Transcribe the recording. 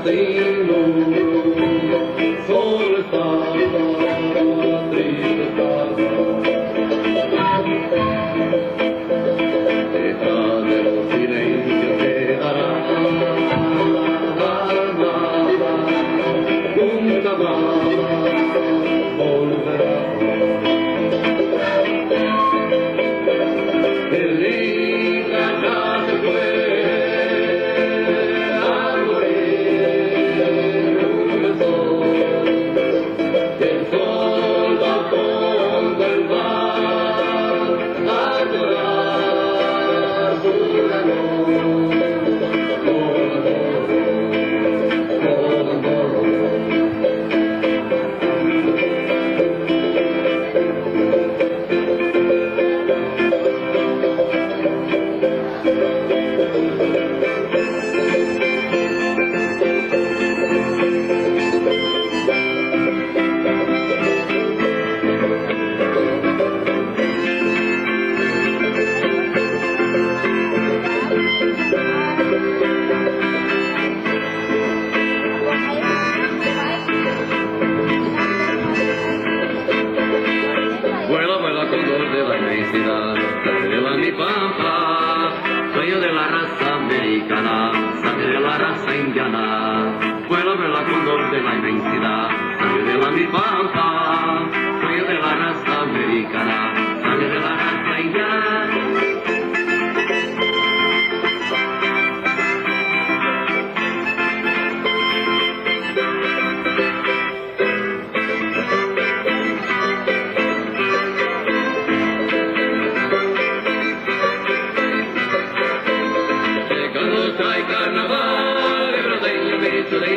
destino, solo estaba triste detrás de los silencios quedará nada, nunca más volverá. El linda ya se fue a morir un sol, el sol va fondo el mar a llorar su dolor, vuela, vuela, cóndor de la inmensidad, vuela mi pampa, sueño de la raza americana, sangre de la raza indiana. Vuela, vuela, cóndor de la inmensidad, sangre de la mi pampa, sueño de la raza americana, sangre de la raza indiana. Trae carnaval, el rodeño me hizo de